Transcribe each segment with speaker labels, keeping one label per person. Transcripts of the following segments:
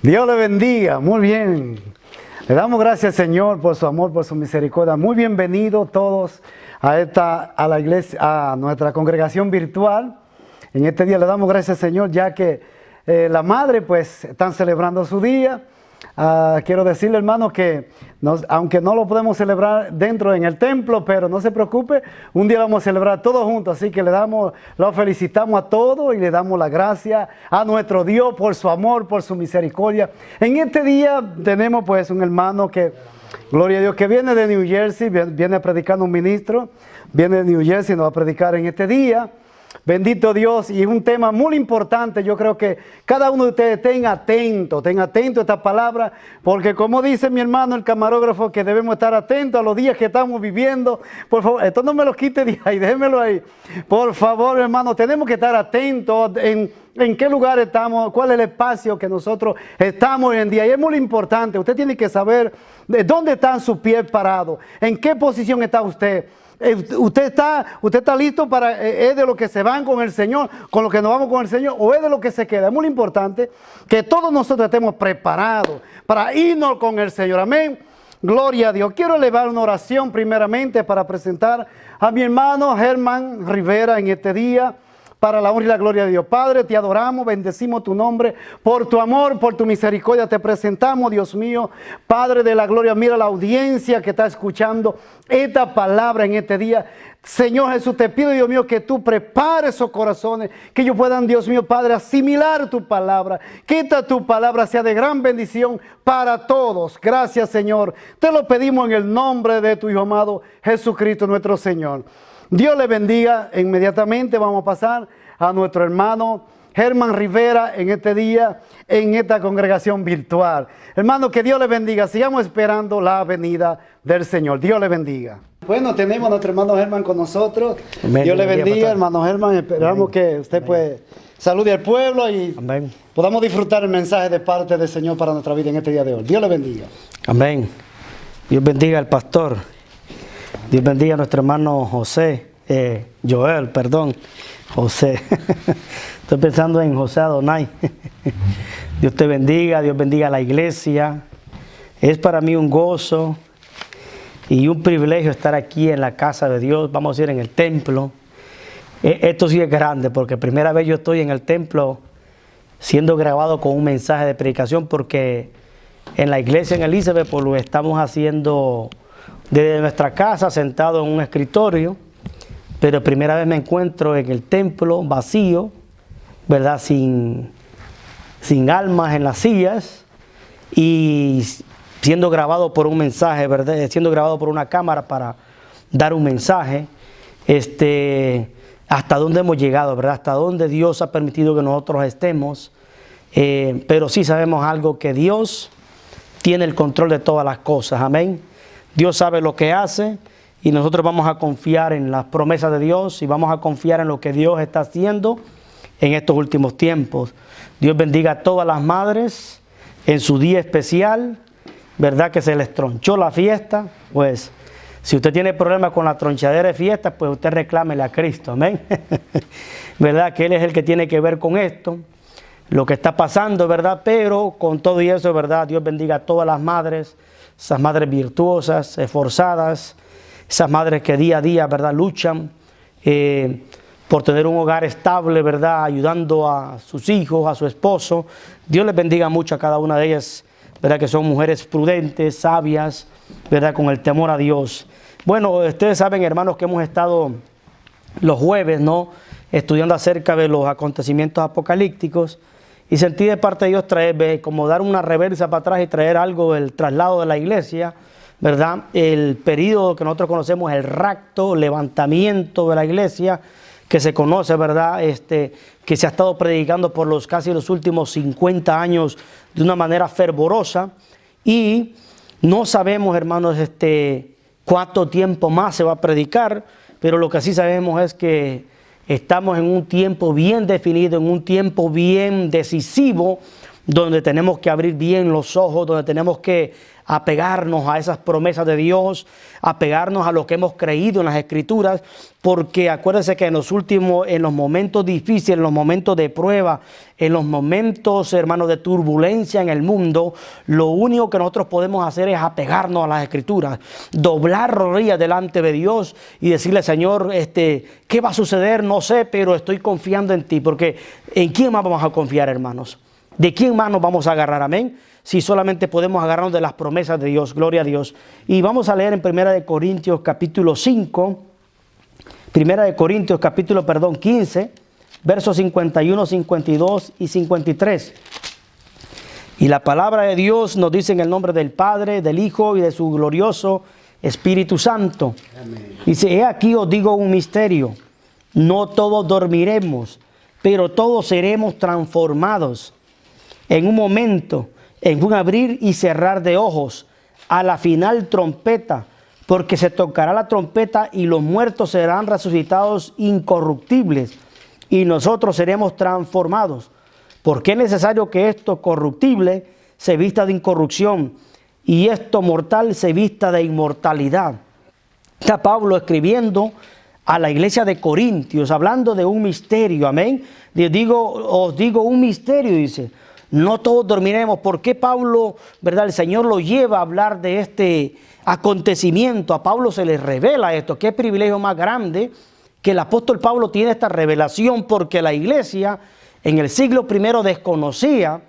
Speaker 1: Dios le bendiga, muy bien. Le damos gracias, Señor, por su amor, por su misericordia. Muy bienvenidos todos a la iglesia, a nuestra congregación virtual. En este día le damos gracias, Señor, ya que la madre, pues, están celebrando su día. Quiero decirle, hermano, que aunque no lo podemos celebrar dentro en el templo, pero no se preocupe, un día vamos a celebrar todos juntos, así que lo felicitamos a todos y le damos la gracia a nuestro Dios por su amor, por su misericordia. En este día tenemos pues un hermano que, gloria a Dios, que viene de New Jersey, viene a predicar un ministro, viene de New Jersey y nos va a predicar en este día. Bendito Dios, y es un tema muy importante. Yo creo que cada uno de ustedes tenga atento a esta palabra, porque como dice mi hermano el camarógrafo, que debemos estar atentos a los días que estamos viviendo. Por favor, esto no me lo quite de ahí, déjemelo ahí. Por favor, hermano, tenemos que estar atentos en qué lugar estamos, cuál es el espacio que nosotros estamos hoy en día. Y es muy importante, usted tiene que saber de dónde están sus pies parados, en qué posición está usted. ¿Usted está listo para, es de lo que se van con el Señor, con lo que nos vamos con el Señor, o es de lo que se queda? Es muy importante que todos nosotros estemos preparados para irnos con el Señor. Amén. Gloria a Dios. Quiero elevar una oración primeramente para presentar a mi hermano Germán Rivera en este día, para la honra y la gloria de Dios. Padre, te adoramos, bendecimos tu nombre, por tu amor, por tu misericordia, te presentamos, Dios mío, Padre de la gloria. Mira la audiencia que está escuchando esta palabra en este día. Señor Jesús, te pido, Dios mío, que tú prepares esos corazones, que ellos puedan, Dios mío, Padre, asimilar tu palabra, que esta tu palabra sea de gran bendición para todos. Gracias, Señor. Te lo pedimos en el nombre de tu Hijo amado, Jesucristo, nuestro Señor. Dios le bendiga. Inmediatamente vamos a pasar a nuestro hermano Germán Rivera en este día, en esta congregación virtual. Hermano, que Dios le bendiga. Sigamos esperando la venida del Señor. Dios le bendiga. Bueno, tenemos a nuestro hermano Germán con nosotros. Amén. Dios le bendiga, hermano Germán. Esperamos Amén. Que usted pues salude al pueblo y Amén. Podamos disfrutar el mensaje de parte del Señor para nuestra vida en este día de hoy. Dios le bendiga.
Speaker 2: Amén. Dios bendiga al pastor. Dios bendiga a nuestro hermano José, Joel. José. Estoy pensando en José Adonai. Dios te bendiga, Dios bendiga a la iglesia. Es para mí un gozo y un privilegio estar aquí en la casa de Dios, vamos a decir en el templo. Esto sí es grande, porque primera vez yo estoy en el templo siendo grabado con un mensaje de predicación, porque en la iglesia en Elizabeth pues lo estamos haciendo desde nuestra casa, sentado en un escritorio, pero primera vez me encuentro en el templo vacío, ¿verdad? Sin almas en las sillas y siendo grabado por un mensaje, ¿verdad? Siendo grabado por una cámara para dar un mensaje. Hasta dónde hemos llegado, ¿verdad? Hasta dónde Dios ha permitido que nosotros estemos. Pero sí sabemos algo, que Dios tiene el control de todas las cosas. Amén. Dios sabe lo que hace y nosotros vamos a confiar en las promesas de Dios y vamos a confiar en lo que Dios está haciendo en estos últimos tiempos. Dios bendiga a todas las madres en su día especial, ¿verdad? Que se les tronchó la fiesta. Pues si usted tiene problemas con la tronchadera de fiesta, pues usted reclámele a Cristo, amén. ¿Verdad? Que Él es el que tiene que ver con esto, lo que está pasando, ¿verdad? Pero con todo y eso, ¿verdad? Dios bendiga a todas las madres, esas madres virtuosas, esforzadas, esas madres que día a día, ¿verdad? Luchan por tener un hogar estable, ¿verdad? Ayudando a sus hijos, a su esposo. Dios les bendiga mucho a cada una de ellas, ¿verdad? Que son mujeres prudentes, sabias, ¿verdad? Con el temor a Dios. Bueno, ustedes saben, hermanos, que hemos estado los jueves, ¿no? Estudiando acerca de los acontecimientos apocalípticos, y sentí de parte de Dios traer, como dar una reversa para atrás y traer algo del traslado de la iglesia, ¿verdad? El periodo que nosotros conocemos, el rapto, levantamiento de la iglesia, que se conoce, ¿verdad? Que se ha estado predicando por casi los últimos 50 años de una manera fervorosa, y no sabemos, hermanos, cuánto tiempo más se va a predicar, pero lo que sí sabemos es que estamos en un tiempo bien definido, en un tiempo bien decisivo, donde tenemos que abrir bien los ojos, donde tenemos que apegarnos a esas promesas de Dios, apegarnos a lo que hemos creído en las Escrituras, porque acuérdense que en los momentos difíciles, en los momentos de prueba, en los momentos, hermanos, de turbulencia en el mundo, lo único que nosotros podemos hacer es apegarnos a las Escrituras, doblar rodillas delante de Dios y decirle, Señor, ¿qué va a suceder? No sé, pero estoy confiando en ti, porque ¿en quién más vamos a confiar, hermanos? ¿De quién más nos vamos a agarrar? Amén. Si solamente podemos agarrarnos de las promesas de Dios. Gloria a Dios. Y vamos a leer en 1 Corintios capítulo 5. 1 Corintios capítulo 15. Versos 51, 52 y 53. Y la palabra de Dios nos dice en el nombre del Padre, del Hijo y de su glorioso Espíritu Santo. Amén. Dice, he aquí os digo un misterio. No todos dormiremos, pero todos seremos transformados. En un momento, en un abrir y cerrar de ojos, a la final trompeta, porque se tocará la trompeta y los muertos serán resucitados incorruptibles y nosotros seremos transformados. Porque es necesario que esto corruptible se vista de incorrupción y esto mortal se vista de inmortalidad. Está Pablo escribiendo a la iglesia de Corintios, hablando de un misterio, amén. Os digo un misterio, dice. No todos dormiremos. ¿Por qué Pablo, verdad, el Señor lo lleva a hablar de este acontecimiento? A Pablo se le revela esto. Qué privilegio más grande que el apóstol Pablo tiene esta revelación, porque la iglesia en el siglo I desconocía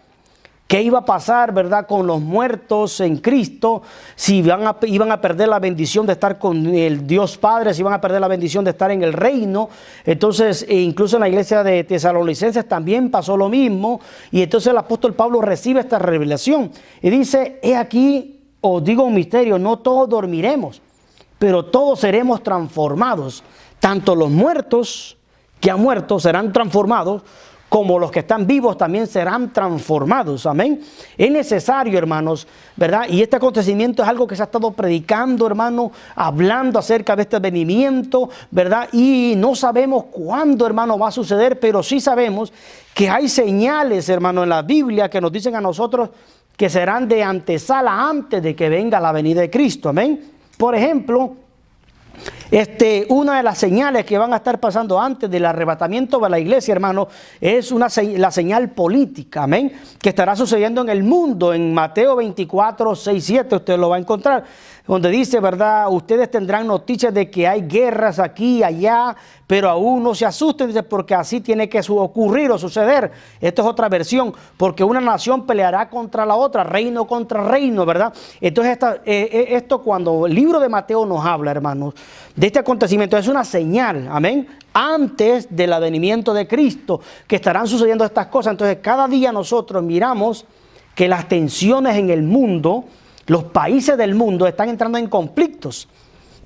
Speaker 2: qué iba a pasar, verdad, con los muertos en Cristo, si iban a perder la bendición de estar con el Dios Padre, si iban a perder la bendición de estar en el reino. Entonces, incluso en la iglesia de Tesalonicenses también pasó lo mismo. Y entonces el apóstol Pablo recibe esta revelación y dice, he aquí, os digo un misterio, no todos dormiremos, pero todos seremos transformados. Tanto los muertos que han muerto serán transformados, como los que están vivos también serán transformados. Amén. Es necesario, hermanos, ¿verdad? Y este acontecimiento es algo que se ha estado predicando, hermano, hablando acerca de este venimiento, ¿verdad? Y no sabemos cuándo, hermano, va a suceder, pero sí sabemos que hay señales, hermano, en la Biblia que nos dicen a nosotros que serán de antesala antes de que venga la venida de Cristo. Amén. Por ejemplo, una de las señales que van a estar pasando antes del arrebatamiento de la iglesia, hermano, es la señal política, amén, que estará sucediendo en el mundo. En Mateo 24, 6, 7, usted lo va a encontrar, donde dice, verdad, ustedes tendrán noticias de que hay guerras aquí y allá, pero aún no se asusten, dice, porque así tiene que ocurrir o suceder. Esto es otra versión, porque una nación peleará contra la otra, reino contra reino, ¿verdad? Entonces esto cuando el libro de Mateo nos habla, hermanos, de este acontecimiento, es una señal, amén, antes del advenimiento de Cristo, que estarán sucediendo estas cosas. Entonces cada día nosotros miramos que las tensiones en el mundo, los países del mundo están entrando en conflictos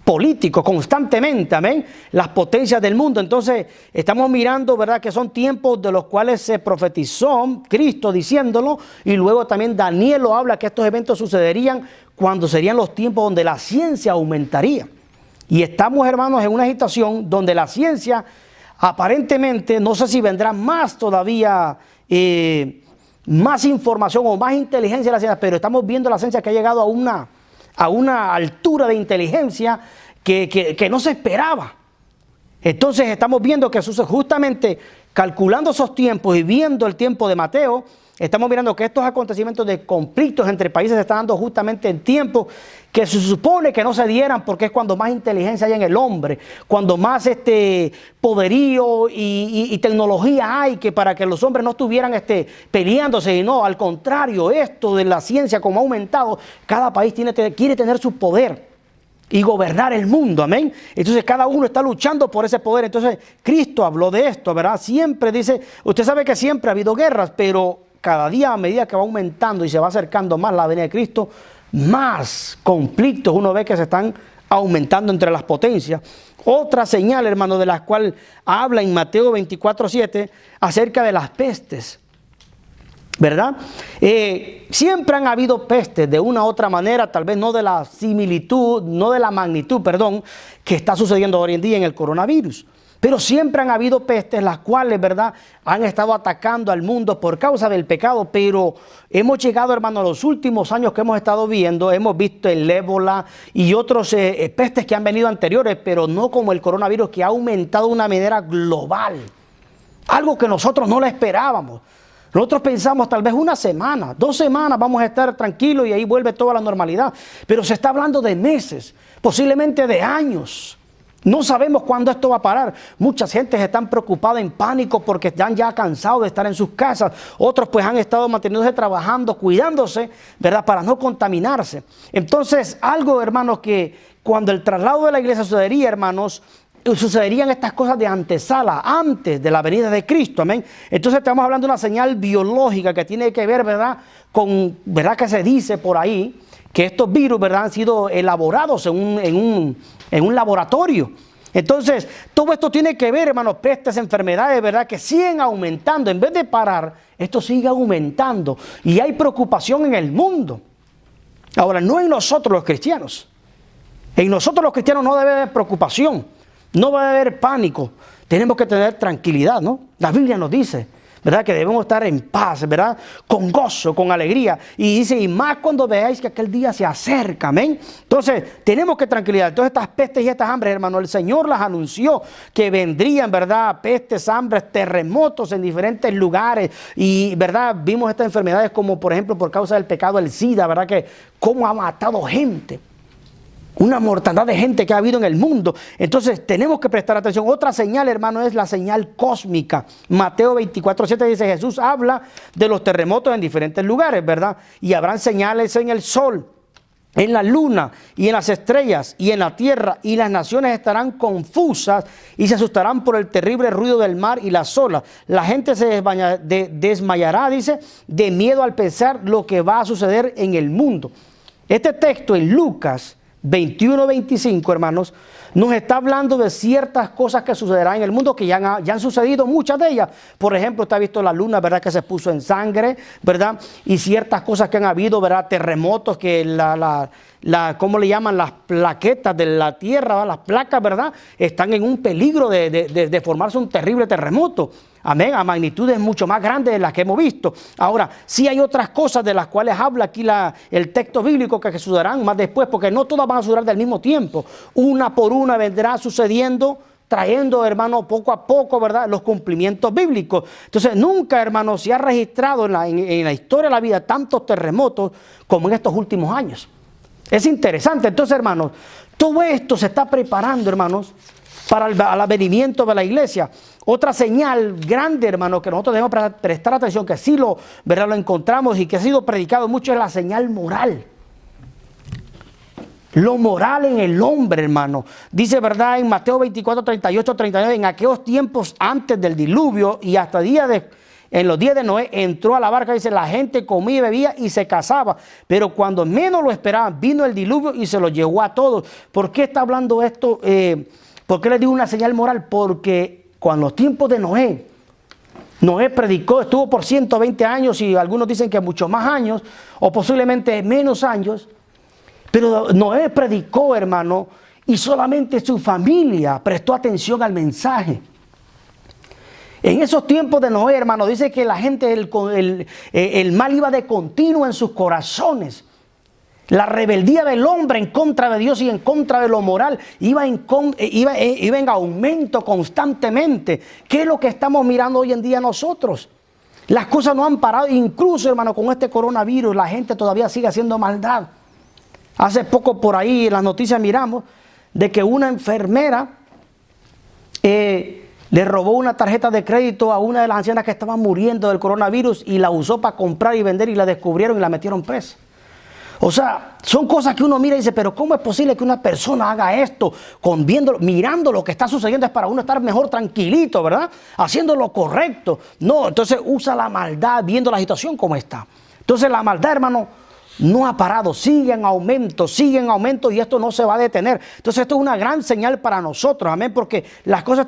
Speaker 2: políticos constantemente, amén, las potencias del mundo. Entonces estamos mirando, verdad, que son tiempos de los cuales se profetizó Cristo diciéndolo, y luego también Daniel lo habla, que estos eventos sucederían cuando serían los tiempos donde la ciencia aumentaría. Y estamos, hermanos, en una situación donde la ciencia aparentemente, no sé si vendrá más todavía, más información o más inteligencia de la ciencia, pero estamos viendo la ciencia que ha llegado a una altura de inteligencia que no se esperaba. Entonces estamos viendo que sucede justamente calculando esos tiempos y viendo el tiempo de Mateo. Estamos mirando que estos acontecimientos de conflictos entre países se están dando justamente en tiempos que se supone que no se dieran, porque es cuando más inteligencia hay en el hombre, cuando más poderío y tecnología hay, que para que los hombres no estuvieran peleándose. Y no, al contrario, esto de la ciencia como ha aumentado, cada país quiere tener su poder y gobernar el mundo, amén. Entonces cada uno está luchando por ese poder. Entonces Cristo habló de esto, ¿verdad? Siempre dice, usted sabe que siempre ha habido guerras, pero cada día, a medida que va aumentando y se va acercando más la venida de Cristo, más conflictos uno ve que se están aumentando entre las potencias. Otra señal, hermano, de la cual habla en Mateo 24, 7, acerca de las pestes, ¿verdad? Siempre han habido pestes de una u otra manera, tal vez no de la magnitud, que está sucediendo hoy en día en el coronavirus. Pero siempre han habido pestes, las cuales, ¿verdad?, han estado atacando al mundo por causa del pecado. Pero hemos llegado, hermano, a los últimos años que hemos estado viendo, hemos visto el ébola y otros pestes que han venido anteriores, pero no como el coronavirus, que ha aumentado de una manera global. Algo que nosotros no lo esperábamos. Nosotros pensamos tal vez 1 semana, 2 semanas vamos a estar tranquilos y ahí vuelve toda la normalidad. Pero se está hablando de meses, posiblemente de años. No sabemos cuándo esto va a parar. Muchas gentes están preocupadas, en pánico, porque están ya cansados de estar en sus casas. Otros pues han estado manteniéndose trabajando, cuidándose, ¿verdad?, para no contaminarse. Entonces, algo, hermanos, que cuando el traslado de la iglesia sucedería, hermanos, sucederían estas cosas de antesala, antes de la venida de Cristo, amén. Entonces estamos hablando de una señal biológica que tiene que ver, ¿verdad?, con, ¿verdad?, que se dice por ahí que estos virus, ¿verdad?, han sido elaborados en un laboratorio. Entonces, todo esto tiene que ver, hermanos, pestes, enfermedades, ¿verdad?, que siguen aumentando. En vez de parar, esto sigue aumentando. Y hay preocupación en el mundo. Ahora, no en nosotros los cristianos. En nosotros los cristianos no debe haber preocupación. No va a haber pánico. Tenemos que tener tranquilidad, ¿no? La Biblia nos dice, ¿verdad?, que debemos estar en paz, ¿verdad?, con gozo, con alegría. Y dice, y más cuando veáis que aquel día se acerca, amén. Entonces, tenemos que tranquilidad. Entonces, estas pestes y estas hambres, hermano, el Señor las anunció que vendrían, ¿verdad?, pestes, hambres, terremotos en diferentes lugares. Y, ¿verdad?, vimos estas enfermedades como, por ejemplo, por causa del pecado, el SIDA, ¿verdad?, que cómo ha matado gente. Una mortandad de gente que ha habido en el mundo. Entonces tenemos que prestar atención. Otra señal, hermano, es la señal cósmica. Mateo 24:7 dice, Jesús habla de los terremotos en diferentes lugares, ¿verdad? Y habrán señales en el sol, en la luna y en las estrellas y en la tierra, y las naciones estarán confusas y se asustarán por el terrible ruido del mar y las olas. La gente se desmayará, dice, de miedo al pensar lo que va a suceder en el mundo. Este texto en Lucas 21:25, hermanos, nos está hablando de ciertas cosas que sucederán en el mundo, que ya han sucedido, muchas de ellas. Por ejemplo, usted ha visto la luna, ¿verdad?, que se puso en sangre, ¿verdad? Y ciertas cosas que han habido, ¿verdad?, terremotos, que ¿cómo le llaman? Las plaquetas de la tierra, ¿verdad?, las placas, ¿verdad?, están en un peligro de formarse un terrible terremoto. Amén, a magnitudes mucho más grandes de las que hemos visto. Ahora, sí hay otras cosas de las cuales habla aquí el texto bíblico que sucederán más después, porque no todas van a suceder del mismo tiempo. Una por una vendrá sucediendo, trayendo, hermano, poco a poco, ¿verdad?, los cumplimientos bíblicos. Entonces, nunca, hermano, se ha registrado en la historia de la vida tantos terremotos como en estos últimos años. Es interesante. Entonces, hermanos, todo esto se está preparando, hermanos, para el advenimiento de la iglesia. Otra señal grande, hermano, que nosotros debemos prestar atención, que sí ¿verdad?, lo encontramos y que ha sido predicado mucho, es la señal moral. Lo moral en el hombre, hermano. Dice, ¿verdad?, en Mateo 24:38-39, en aquellos tiempos antes del diluvio y hasta en los días de Noé, entró a la barca, dice, la gente comía y bebía y se casaba. Pero cuando menos lo esperaban, vino el diluvio y se lo llevó a todos. ¿Por qué está hablando esto? ¿Por qué les digo una señal moral? Porque cuando los tiempos de Noé predicó, estuvo por 120 años y algunos dicen que muchos más años o posiblemente menos años, pero Noé predicó, hermano, y solamente su familia prestó atención al mensaje. En esos tiempos de Noé, hermano, dice que la gente, el mal iba de continuo en sus corazones. La rebeldía del hombre en contra de Dios y en contra de lo moral iba en aumento constantemente. ¿Qué es lo que estamos mirando hoy en día nosotros? Las cosas no han parado. Incluso, hermano, con este coronavirus, la gente todavía sigue haciendo maldad. Hace poco por ahí en las noticias miramos de que una enfermera le robó una tarjeta de crédito a una de las ancianas que estaban muriendo del coronavirus y la usó para comprar y vender, y la descubrieron y la metieron presa. O sea, son cosas que uno mira y dice, pero ¿cómo es posible que una persona haga esto? Mirando lo que está sucediendo, es para uno estar mejor tranquilito, ¿verdad? Haciendo lo correcto. No, entonces usa la maldad viendo la situación como está. Entonces la maldad, hermano, no ha parado, sigue en aumento y esto no se va a detener. Entonces esto es una gran señal para nosotros, amén, porque las cosas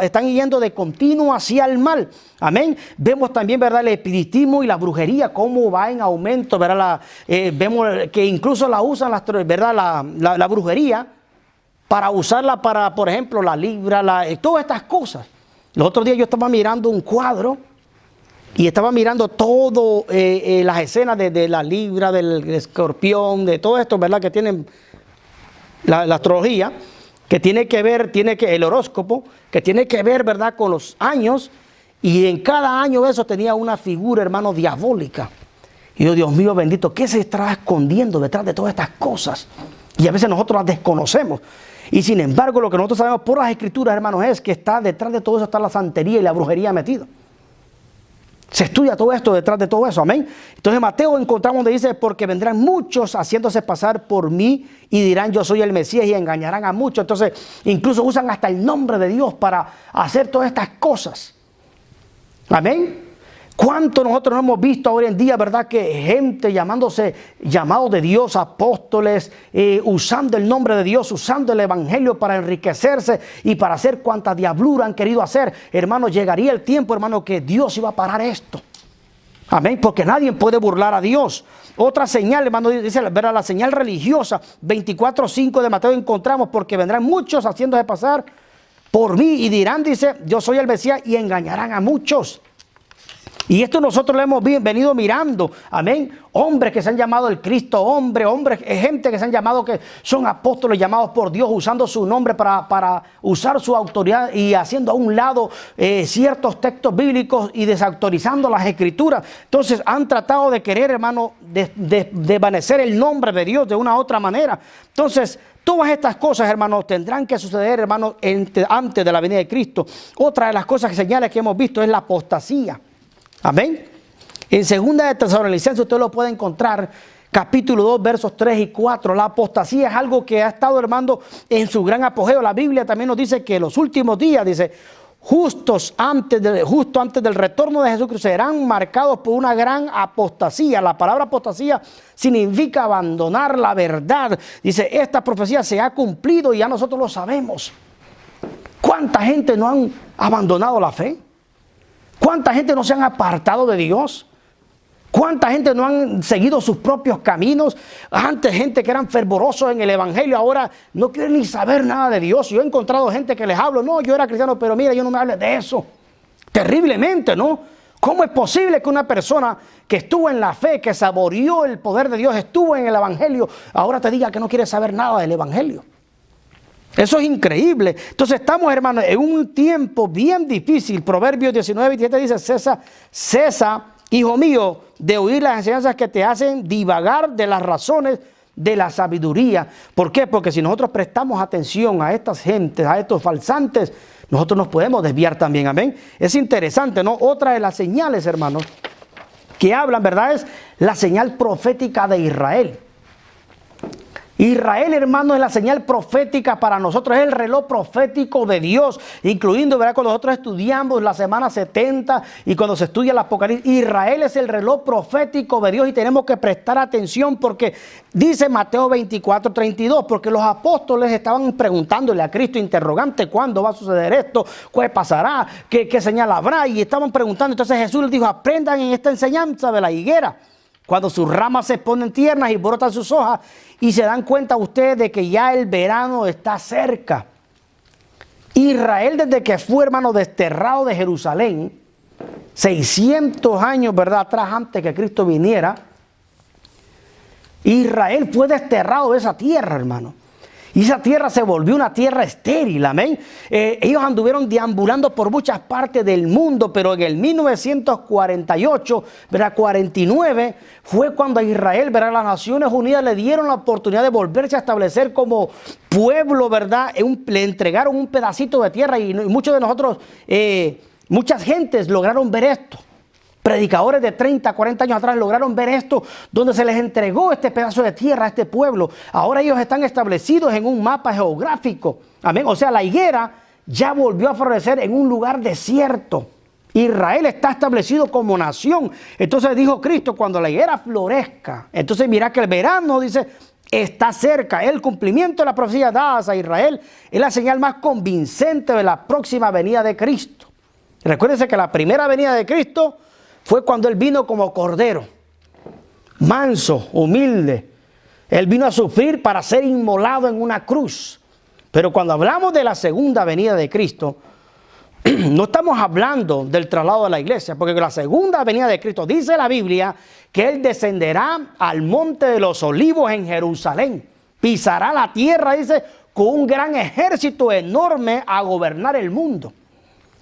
Speaker 2: están yendo de continuo hacia el mal, amén. Vemos también, ¿verdad?, el espiritismo y la brujería, cómo va en aumento, ¿verdad? Vemos que incluso la usan, ¿verdad?, la brujería para usarla para, por ejemplo, la libra, todas estas cosas. Los otros días yo estaba mirando un cuadro y estaba mirando todas las escenas de la libra, del escorpión, de todo esto, ¿verdad? Que tienen la astrología, que tiene que ver, el horóscopo, que tiene que ver, ¿verdad?, con los años. Y en cada año de eso tenía una figura, hermano, diabólica. Y yo, Dios mío bendito, ¿qué se está escondiendo detrás de todas estas cosas? Y a veces nosotros las desconocemos. Y sin embargo, lo que nosotros sabemos por las escrituras, hermanos, es que está detrás de todo eso está la santería y la brujería metida. Se estudia todo esto detrás de todo eso, amén. Entonces Mateo encontramos donde dice, porque vendrán muchos haciéndose pasar por mí y dirán yo soy el Mesías y engañarán a muchos. Entonces incluso usan hasta el nombre de Dios para hacer todas estas cosas. Amén. ¿Cuánto nosotros no hemos visto hoy en día, verdad, que gente llamados de Dios, apóstoles, usando el nombre de Dios, usando el evangelio para enriquecerse y para hacer cuanta diablura han querido hacer? Hermano, llegaría el tiempo, hermano, que Dios iba a parar esto. Amén, porque nadie puede burlar a Dios. Otra señal, hermano, dice, verá, la señal religiosa, 24:5 de Mateo encontramos, porque vendrán muchos haciéndose pasar por mí y dirán, dice, yo soy el Mesías, y engañarán a muchos. Y esto nosotros lo hemos venido mirando, amén. Hombres que se han llamado el Cristo, hombres, gente que se han llamado que son apóstoles llamados por Dios, usando su nombre para usar su autoridad y haciendo a un lado ciertos textos bíblicos y desautorizando las escrituras. Entonces han tratado de querer, hermano, desvanecer el nombre de Dios de una u otra manera. Entonces, todas estas cosas, hermanos, tendrán que suceder, hermanos, antes de la venida de Cristo. Otra de las cosas que señales que hemos visto es la apostasía. Amén. En 2 de Tesalonicenses usted lo puede encontrar, capítulo 2, versos 3 y 4. La apostasía es algo que ha estado, hermano, en su gran apogeo. La Biblia también nos dice que los últimos días, dice, justo antes del retorno de Jesucristo, serán marcados por una gran apostasía. La palabra apostasía significa abandonar la verdad. Dice, esta profecía se ha cumplido y ya nosotros lo sabemos. ¿Cuánta gente no han abandonado la fe? ¿Cuánta gente no se han apartado de Dios? ¿Cuánta gente no han seguido sus propios caminos? Antes gente que eran fervorosos en el evangelio, ahora no quieren ni saber nada de Dios. Yo he encontrado gente que les hablo, no, yo era cristiano, pero mira, yo no me hables de eso. Terriblemente, ¿no? ¿Cómo es posible que una persona que estuvo en la fe, que saboreó el poder de Dios, estuvo en el evangelio, ahora te diga que no quiere saber nada del evangelio? Eso es increíble. Entonces estamos, hermanos, en un tiempo bien difícil. Proverbios 19:27 dice, cesa, hijo mío, de oír las enseñanzas que te hacen divagar de las razones de la sabiduría. ¿Por qué? Porque si nosotros prestamos atención a estas gentes, a estos falsantes, nosotros nos podemos desviar también. Amén. Es interesante, ¿no? Otra de las señales, hermanos, que hablan, ¿verdad? Es la señal profética de Israel. Israel, hermano, es la señal profética para nosotros, es el reloj profético de Dios, incluyendo, ¿verdad?, cuando nosotros estudiamos la semana 70 y cuando se estudia el Apocalipsis. Israel es el reloj profético de Dios y tenemos que prestar atención porque dice Mateo 24:32, porque los apóstoles estaban preguntándole a Cristo interrogante, ¿cuándo va a suceder esto? ¿Qué pasará? ¿Qué señal habrá? Y estaban preguntando. Entonces Jesús les dijo, aprendan en esta enseñanza de la higuera. Cuando sus ramas se ponen tiernas y brotan sus hojas, y se dan cuenta ustedes de que ya el verano está cerca. Israel, desde que fue, hermano, desterrado de Jerusalén, 600 años, ¿verdad?, atrás, antes que Cristo viniera, Israel fue desterrado de esa tierra, hermano. Y esa tierra se volvió una tierra estéril, amén. Ellos anduvieron deambulando por muchas partes del mundo, pero en el 1948, ¿verdad? 49, fue cuando a Israel, ¿verdad?, las Naciones Unidas le dieron la oportunidad de volverse a establecer como pueblo, ¿verdad? Le entregaron un pedacito de tierra y muchos de nosotros, muchas gentes lograron ver esto. Predicadores de 30, 40 años atrás lograron ver esto, donde se les entregó este pedazo de tierra a este pueblo. Ahora ellos están establecidos en un mapa geográfico. Amén. O sea, la higuera ya volvió a florecer en un lugar desierto. Israel está establecido como nación. Entonces dijo Cristo, cuando la higuera florezca, entonces mira que el verano, dice, está cerca. El cumplimiento de la profecía dada a Israel es la señal más convincente de la próxima venida de Cristo. Recuérdense que la primera venida de Cristo fue cuando Él vino como cordero, manso, humilde. Él vino a sufrir para ser inmolado en una cruz. Pero cuando hablamos de la segunda venida de Cristo, no estamos hablando del traslado de la iglesia, porque la segunda venida de Cristo, dice la Biblia, que Él descenderá al monte de los olivos en Jerusalén. Pisará la tierra, dice, con un gran ejército enorme a gobernar el mundo,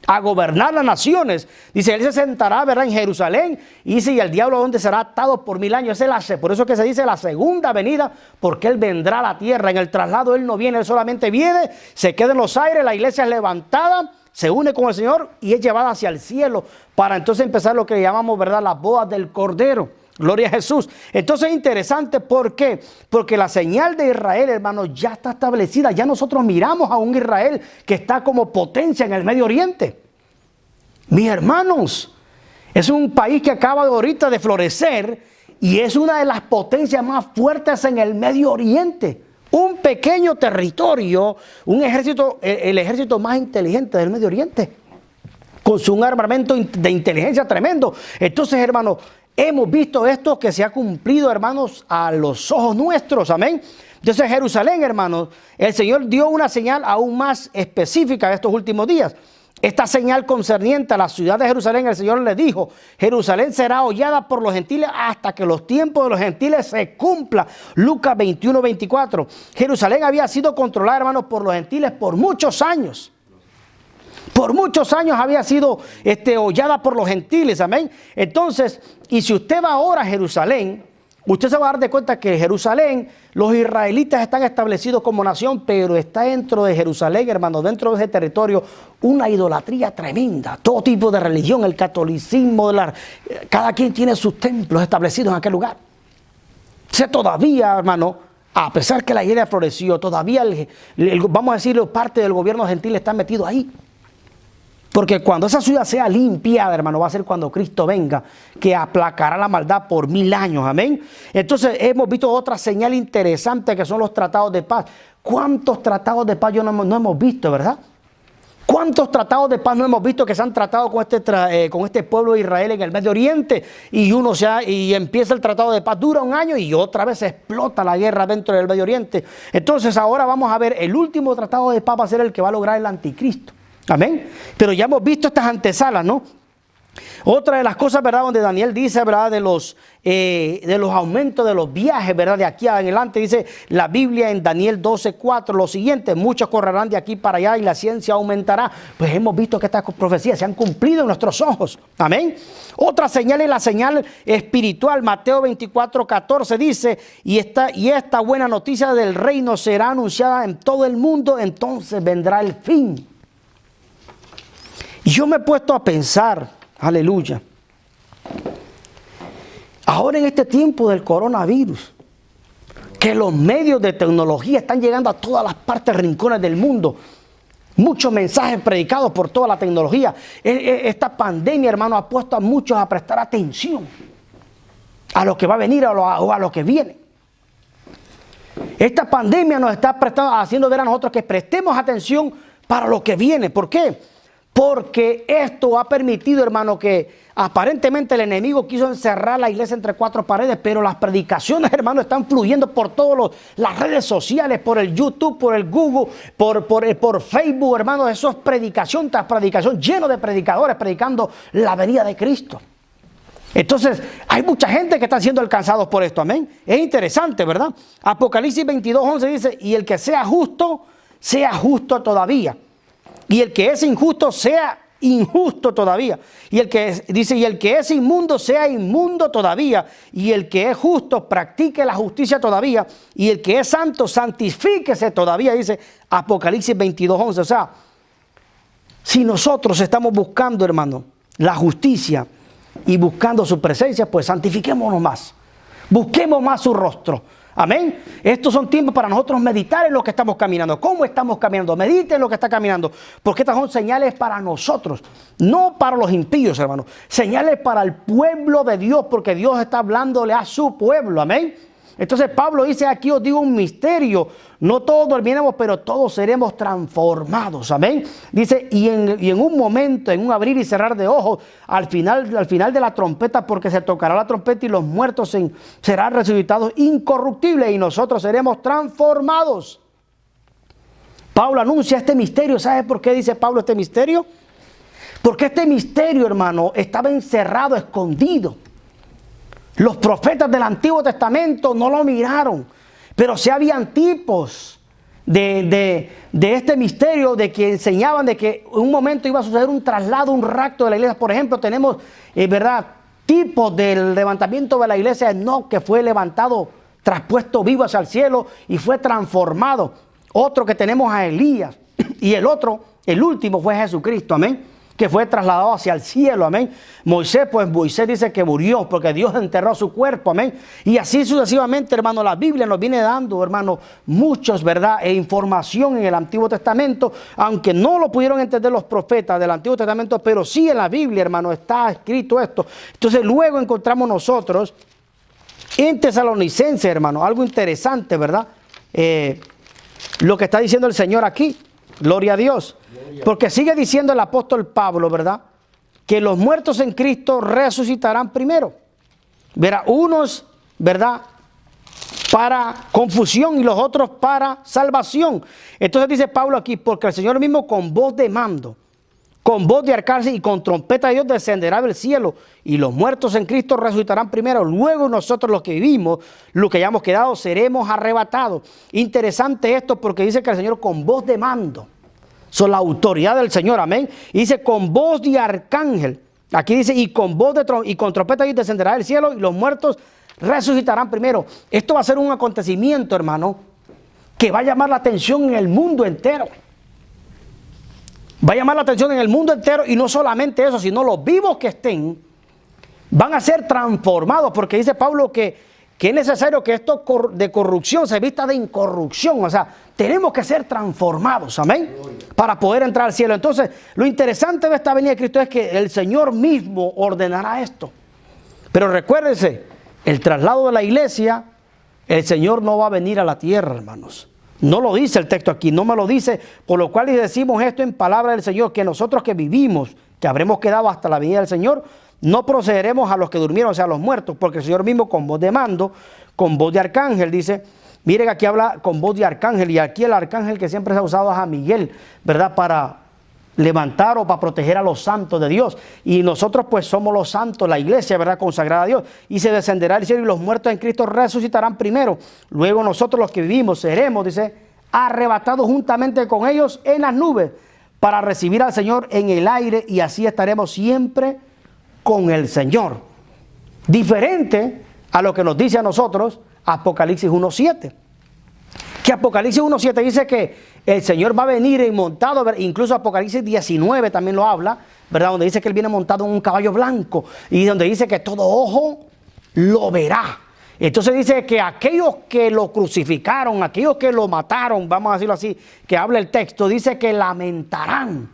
Speaker 2: a gobernar las naciones. Dice, Él se sentará, ¿verdad?, en Jerusalén. Y dice, y el diablo donde será atado por 1000 años. Por eso que se dice la segunda venida, porque Él vendrá a la tierra. En el traslado Él no viene, Él solamente viene, se queda en los aires, la iglesia es levantada, se une con el Señor y es llevada hacia el cielo para entonces empezar lo que llamamos, ¿verdad?, las bodas del Cordero. Gloria a Jesús. Entonces es interesante, ¿por qué? Porque la señal de Israel, hermanos, ya está establecida. Ya nosotros miramos a un Israel que está como potencia en el Medio Oriente. Mis hermanos, es un país que acaba ahorita de florecer y es una de las potencias más fuertes en el Medio Oriente. Un pequeño territorio, un ejército, el ejército más inteligente del Medio Oriente, con un armamento de inteligencia tremendo. Entonces, hermanos, hemos visto esto que se ha cumplido, hermanos, a los ojos nuestros. Amén. Entonces, Jerusalén, hermanos, el Señor dio una señal aún más específica en estos últimos días. Esta señal concerniente a la ciudad de Jerusalén, el Señor le dijo, Jerusalén será hollada por los gentiles hasta que los tiempos de los gentiles se cumplan. Lucas 21:24. Jerusalén había sido controlada, hermanos, por los gentiles por muchos años. Por muchos años había sido hollada por los gentiles, amén. Entonces, y si usted va ahora a Jerusalén, usted se va a dar de cuenta que Jerusalén, los israelitas están establecidos como nación, pero está dentro de Jerusalén, hermanos, dentro de ese territorio, una idolatría tremenda. Todo tipo de religión, el catolicismo, cada quien tiene sus templos establecidos en aquel lugar. O sea, todavía, hermano, a pesar que la iglesia floreció, todavía, vamos a decirlo, parte del gobierno gentil está metido ahí. Porque cuando esa ciudad sea limpiada, hermano, va a ser cuando Cristo venga, que aplacará la maldad por 1000 años, amén. Entonces hemos visto otra señal interesante que son los tratados de paz. ¿Cuántos tratados de paz no hemos visto, verdad? ¿Cuántos tratados de paz no hemos visto que se han tratado con este pueblo de Israel en el Medio Oriente? Y empieza el tratado de paz, dura un año y otra vez explota la guerra dentro del Medio Oriente. Entonces ahora vamos a ver, el último tratado de paz va a ser el que va a lograr el anticristo. Amén. Pero ya hemos visto estas antesalas, ¿no? Otra de las cosas, ¿verdad?, donde Daniel dice, ¿verdad?, de los aumentos de los viajes, ¿verdad?, de aquí adelante, dice la Biblia en Daniel 12:4, lo siguiente: muchos correrán de aquí para allá y la ciencia aumentará. Pues hemos visto que estas profecías se han cumplido en nuestros ojos. Amén. Otra señal es la señal espiritual. Mateo 24:14 dice, y esta buena noticia del reino será anunciada en todo el mundo, entonces vendrá el fin. Y yo me he puesto a pensar, aleluya, ahora en este tiempo del coronavirus, que los medios de tecnología están llegando a todas las partes, rincones del mundo, muchos mensajes predicados por toda la tecnología. Esta pandemia, hermano, ha puesto a muchos a prestar atención a lo que va a venir o a lo que viene. Esta pandemia nos está haciendo ver a nosotros que prestemos atención para lo que viene. ¿Por qué? Porque esto ha permitido, hermano, que aparentemente el enemigo quiso encerrar la iglesia entre 4 paredes, pero las predicaciones, hermano, están fluyendo por todas las redes sociales, por el YouTube, por el Google, por Facebook, hermano. Eso es predicación tras predicación, lleno de predicadores predicando la venida de Cristo. Entonces, hay mucha gente que está siendo alcanzados por esto, amén. Es interesante, ¿verdad? Apocalipsis 22:11 dice, y el que sea justo todavía. Y el que es injusto, sea injusto todavía. Y el que es inmundo, sea inmundo todavía. Y el que es justo, practique la justicia todavía. Y el que es santo, santifíquese todavía, dice Apocalipsis 22:11. O sea, si nosotros estamos buscando, hermano, la justicia y buscando su presencia, pues santifiquémonos más. Busquemos más su rostro. Amén. Estos son tiempos para nosotros meditar en lo que estamos caminando. ¿Cómo estamos caminando? Medite en lo que está caminando. Porque estas son señales para nosotros, no para los impíos, hermanos. Señales para el pueblo de Dios, porque Dios está hablándole a su pueblo. Amén. Entonces Pablo dice, aquí os digo un misterio, no todos dormiremos, pero todos seremos transformados, amén. Dice, y en un momento, en un abrir y cerrar de ojos, al final de la trompeta, porque se tocará la trompeta y los muertos serán resucitados incorruptibles y nosotros seremos transformados. Pablo anuncia este misterio. ¿Sabe por qué dice Pablo este misterio? Porque este misterio, hermano, estaba encerrado, escondido. Los profetas del Antiguo Testamento no lo miraron, pero sí habían tipos de este misterio, de que enseñaban de que en un momento iba a suceder un traslado, un rapto de la iglesia. Por ejemplo, tenemos, ¿verdad?, tipos del levantamiento de la iglesia de Enoc, que fue levantado, traspuesto vivo hacia el cielo y fue transformado. Otro que tenemos a Elías, y el otro, el último, fue Jesucristo, amén, que fue trasladado hacia el cielo, amén. Moisés dice que murió porque Dios enterró su cuerpo, amén. Y así sucesivamente, hermano, la Biblia nos viene dando, hermano, muchos, ¿verdad?, información en el Antiguo Testamento, aunque no lo pudieron entender los profetas del Antiguo Testamento, pero sí en la Biblia, hermano, está escrito esto. Entonces luego encontramos nosotros en Tesalonicenses, hermano, algo interesante, ¿verdad? Lo que está diciendo el Señor aquí, gloria a Dios. Porque sigue diciendo el apóstol Pablo, ¿verdad?, que los muertos en Cristo resucitarán primero. Verá, unos, ¿verdad?, para confusión y los otros para salvación. Entonces dice Pablo aquí, porque el Señor mismo con voz de mando, con voz de arcángel y con trompeta de Dios descenderá del cielo, y los muertos en Cristo resucitarán primero. Luego nosotros los que vivimos, los que hayamos quedado, seremos arrebatados. Interesante esto, porque dice que el Señor con voz de mando, son la autoridad del Señor, amén. Y dice con voz de arcángel. Aquí dice y con voz de y con trompeta de Dios descenderá del cielo, y los muertos resucitarán primero. Esto va a ser un acontecimiento, hermano, que va a llamar la atención en el mundo entero. Va a llamar la atención en el mundo entero, y no solamente eso, sino los vivos que estén van a ser transformados, porque dice Pablo que es necesario que esto de corrupción se vista de incorrupción. O sea, tenemos que ser transformados, amén, para poder entrar al cielo. Entonces, lo interesante de esta venida de Cristo es que el Señor mismo ordenará esto. Pero recuérdense, el traslado de la iglesia, el Señor no va a venir a la tierra, hermanos. No lo dice el texto aquí, no me lo dice, por lo cual decimos esto en palabra del Señor, que nosotros que vivimos, que habremos quedado hasta la venida del Señor, no procederemos a los que durmieron, o sea, a los muertos, porque el Señor mismo con voz de mando, con voz de arcángel, dice, miren, aquí habla con voz de arcángel, y aquí el arcángel que siempre se ha usado es a Miguel, ¿verdad?, para levantar o para proteger a los santos de Dios. Y nosotros pues somos los santos, la iglesia, ¿verdad?, consagrada a Dios. Y se descenderá el cielo, y los muertos en Cristo resucitarán primero. Luego nosotros los que vivimos seremos, dice, arrebatados juntamente con ellos en las nubes, para recibir al Señor en el aire, y así estaremos siempre con el Señor. Diferente a lo que nos dice a nosotros Apocalipsis 1:7. Que Apocalipsis 1:7 dice que el Señor va a venir montado, incluso Apocalipsis 19 también lo habla, ¿verdad?, donde dice que Él viene montado en un caballo blanco, y donde dice que todo ojo lo verá. Entonces dice que aquellos que lo crucificaron, aquellos que lo mataron, vamos a decirlo así, que habla el texto, dice que lamentarán.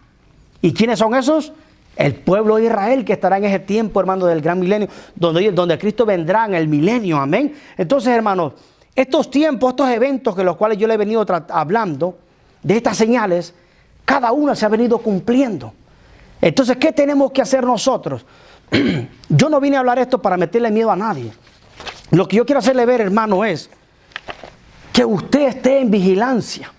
Speaker 2: ¿Y quiénes son esos? El pueblo de Israel, que estará en ese tiempo, hermano, del gran milenio, donde Cristo vendrá en el milenio, amén. Entonces, hermanos, estos tiempos, estos eventos de los cuales yo le he venido hablando, de estas señales, cada una se ha venido cumpliendo. Entonces, ¿qué tenemos que hacer nosotros? Yo no vine a hablar esto para meterle miedo a nadie. Lo que yo quiero hacerle ver, hermano, es que usted esté en vigilancia.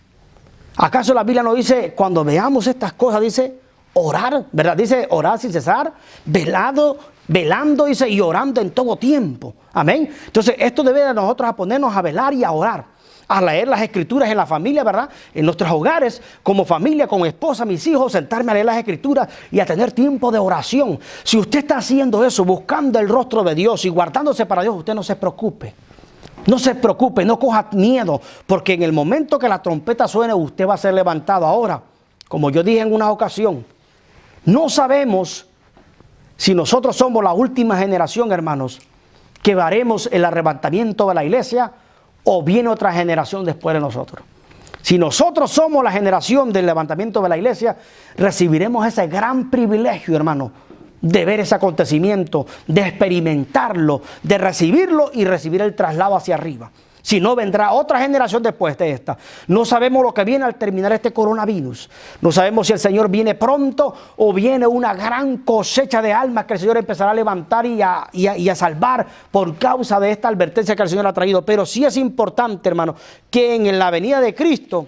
Speaker 2: ¿Acaso la Biblia no dice, cuando veamos estas cosas, dice orar, ¿verdad? Dice orar sin cesar, velando, dice, y orando en todo tiempo. Amén. Entonces, esto debe de nosotros a ponernos a velar y a orar, a leer las escrituras en la familia, ¿verdad?, en nuestros hogares, como familia, como esposa, mis hijos, sentarme a leer las escrituras y a tener tiempo de oración. Si usted está haciendo eso, buscando el rostro de Dios y guardándose para Dios, usted no se preocupe. No se preocupe, no coja miedo, porque en el momento que la trompeta suene, usted va a ser levantado. Ahora, como yo dije en una ocasión, no sabemos si nosotros somos la última generación, hermanos, que veremos el arrebatamiento de la iglesia, o viene otra generación después de nosotros. Si nosotros somos la generación del levantamiento de la iglesia, recibiremos ese gran privilegio, hermano, de ver ese acontecimiento, de experimentarlo, de recibirlo y recibir el traslado hacia arriba. Si no, vendrá otra generación después de esta. No sabemos lo que viene al terminar este coronavirus. No sabemos si el Señor viene pronto o viene una gran cosecha de almas que el Señor empezará a levantar y a salvar por causa de esta advertencia que el Señor ha traído. Pero sí es importante, hermano, que en la venida de Cristo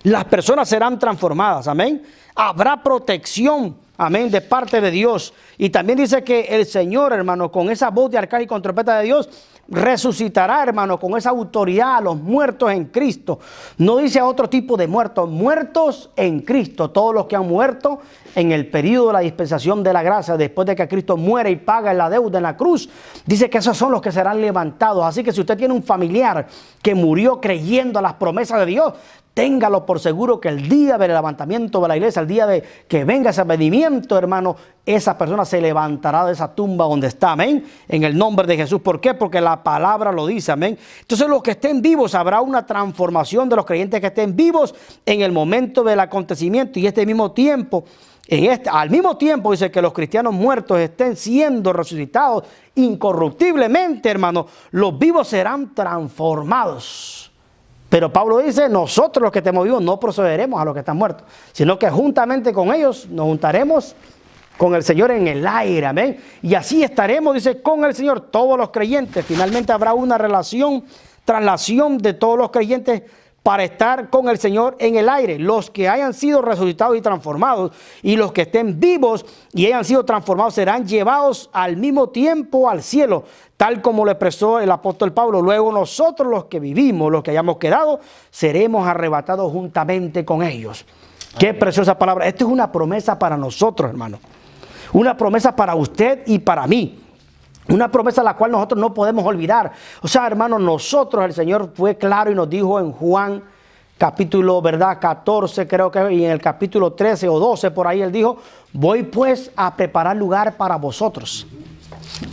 Speaker 2: Las personas serán transformadas, amén. Habrá protección, amén, de parte de Dios. Y también dice que el Señor, hermano, con esa voz de arcángel y con trompeta de Dios, resucitará, hermano, con esa autoridad a los muertos en Cristo. No dice a otro tipo de muertos, muertos en Cristo. Todos los que han muerto en el periodo de la dispensación de la gracia, después de que Cristo muere y paga la deuda en la cruz, dice que esos son los que serán levantados. Así que si usted tiene un familiar que murió creyendo a las promesas de Dios, téngalo por seguro que el día del levantamiento de la iglesia, el día de que venga ese advenimiento, hermano, esa persona se levantará de esa tumba donde está, amén, en el nombre de Jesús. ¿Por qué? Porque la palabra lo dice, amén. Entonces los que estén vivos, habrá una transformación de los creyentes que estén vivos en el momento del acontecimiento. Y este mismo tiempo, al mismo tiempo dice que los cristianos muertos estén siendo resucitados incorruptiblemente, hermano, los vivos serán transformados. Pero Pablo dice, nosotros los que estemos vivos no procederemos a los que están muertos, sino que juntamente con ellos nos juntaremos con el Señor en el aire, amén. Y así estaremos, dice, con el Señor, todos los creyentes. Finalmente habrá una relación, traslación de todos los creyentes para estar con el Señor en el aire. Los que hayan sido resucitados y transformados, y los que estén vivos y hayan sido transformados, serán llevados al mismo tiempo al cielo, tal como lo expresó el apóstol Pablo. Luego nosotros los que vivimos, los que hayamos quedado, seremos arrebatados juntamente con ellos. Qué preciosa palabra. Esta es una promesa para nosotros, hermano. Una promesa para usted y para mí. Una promesa a la cual nosotros no podemos olvidar. O sea, hermanos, nosotros, el Señor fue claro y nos dijo en Juan capítulo, ¿verdad? 14 creo que, y en el capítulo 13 o 12 por ahí, Él dijo, voy pues a preparar lugar para vosotros.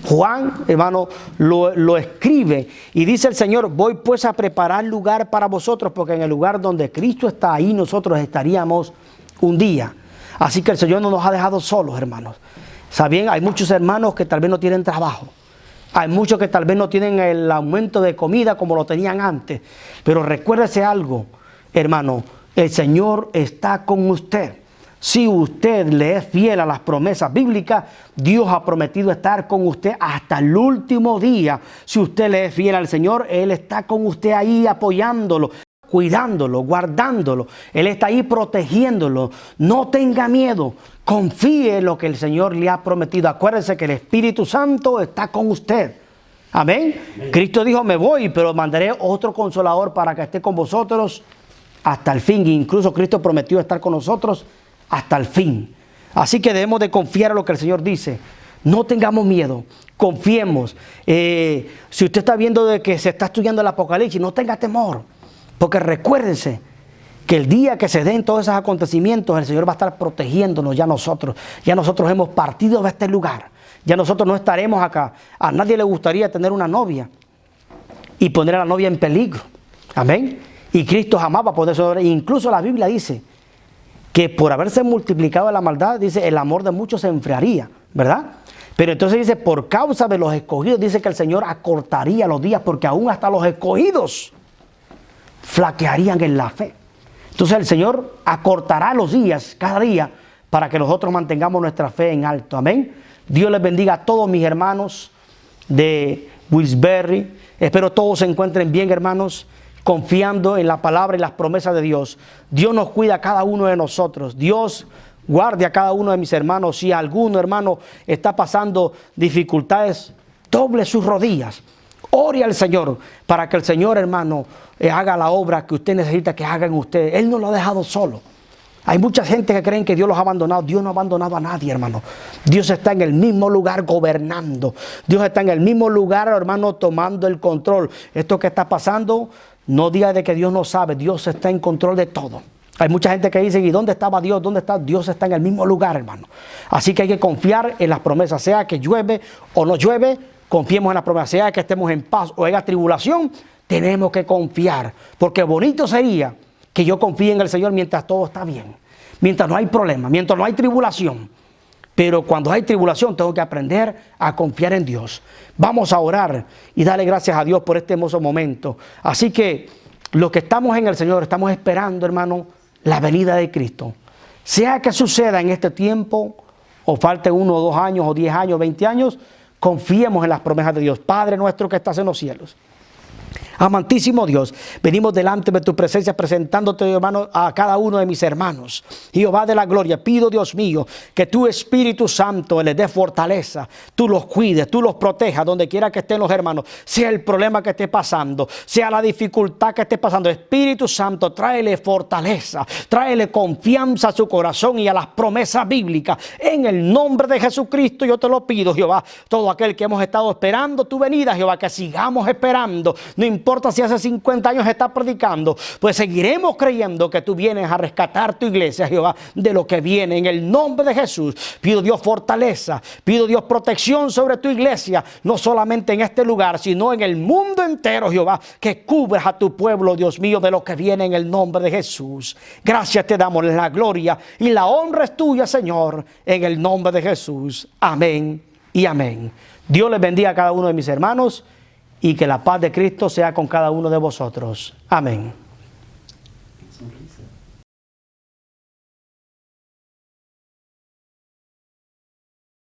Speaker 2: Juan, hermano, lo escribe y dice el Señor, voy pues a preparar lugar para vosotros, porque en el lugar donde Cristo está, ahí nosotros estaríamos un día. Así que el Señor no nos ha dejado solos, hermanos. ¿Saben? Hay muchos hermanos que tal vez no tienen trabajo. Hay muchos que tal vez no tienen el aumento de comida como lo tenían antes. Pero recuérdese algo, hermano, el Señor está con usted. Si usted le es fiel a las promesas bíblicas, Dios ha prometido estar con usted hasta el último día. Si usted le es fiel al Señor, Él está con usted ahí apoyándolo, cuidándolo, guardándolo. Él está ahí protegiéndolo. No tenga miedo. Confíe en lo que el Señor le ha prometido. Acuérdese que el Espíritu Santo está con usted. Amén. Amén. Cristo dijo, me voy, pero mandaré otro consolador para que esté con vosotros hasta el fin. Incluso Cristo prometió estar con nosotros hasta el fin. Así que debemos de confiar en lo que el Señor dice. No tengamos miedo. Confiemos. Si usted está viendo de que se está estudiando el Apocalipsis, no tenga temor. Porque recuérdense que el día que se den todos esos acontecimientos, el Señor va a estar protegiéndonos ya nosotros. Ya nosotros hemos partido de este lugar. Ya nosotros no estaremos acá. A nadie le gustaría tener una novia y poner a la novia en peligro. Amén. Y Cristo jamás va a poder sobre. Incluso la Biblia dice que por haberse multiplicado la maldad, dice, el amor de muchos se enfriaría, ¿verdad? Pero entonces dice, por causa de los escogidos, dice que el Señor acortaría los días, porque aún hasta los escogidos flaquearían en la fe. Entonces el Señor acortará los días cada día para que nosotros mantengamos nuestra fe en alto. Amén. Dios les bendiga a todos mis hermanos de Wilsberry. Espero todos se encuentren bien, hermanos, confiando en la palabra y las promesas de Dios. Dios nos cuida a cada uno de nosotros. Dios guarde a cada uno de mis hermanos. Si alguno hermano está pasando dificultades, doble sus rodillas. Ore al Señor para que el Señor, hermano, haga la obra que usted necesita que haga en usted. Él no lo ha dejado solo. Hay mucha gente que creen que Dios los ha abandonado. Dios no ha abandonado a nadie, hermano. Dios está en el mismo lugar gobernando. Dios está en el mismo lugar, hermano, tomando el control. Esto que está pasando, no diga de que Dios no sabe. Dios está en control de todo. Hay mucha gente que dice, ¿y dónde estaba Dios? ¿Dónde está? Dios está en el mismo lugar, hermano. Así que hay que confiar en las promesas. Sea que llueve o no llueve, confiemos en las promesas. Sea que estemos en paz o haya tribulación, tenemos que confiar. Porque bonito sería que yo confíe en el Señor mientras todo está bien. Mientras no hay problema, mientras no hay tribulación. Pero cuando hay tribulación tengo que aprender a confiar en Dios. Vamos a orar y darle gracias a Dios por este hermoso momento. Así que los que estamos en el Señor estamos esperando, hermano, la venida de Cristo. Sea que suceda en este tiempo, o falte 1 o 2 años, o 10 años, 20 años, confiemos en las promesas de Dios. Padre nuestro que estás en los cielos, Amantísimo Dios, venimos delante de tu presencia presentándote, hermano, a cada uno de mis hermanos. Jehová de la gloria, pido, Dios mío, que tu Espíritu Santo les dé fortaleza, tú los cuides, tú los protejas donde quiera que estén los hermanos, sea el problema que esté pasando, sea la dificultad que esté pasando. Espíritu Santo, tráele fortaleza, tráele confianza a su corazón y a las promesas bíblicas. En el nombre de Jesucristo yo te lo pido, Jehová. Todo aquel que hemos estado esperando tu venida, Jehová, que sigamos esperando. No importa si hace 50 años estás predicando, pues seguiremos creyendo que tú vienes a rescatar tu iglesia, Jehová, de lo que viene. En el nombre de Jesús pido, Dios, fortaleza, pido, Dios, protección sobre tu iglesia, no solamente en este lugar, sino en el mundo entero, Jehová, que cubras a tu pueblo, Dios mío, de lo que viene, en el nombre de Jesús. Gracias te damos, la gloria y la honra es tuya, Señor, en el nombre de Jesús. Amén y amén. Dios les bendiga a cada uno de mis hermanos y que la paz de Cristo sea con cada uno de vosotros. Amén.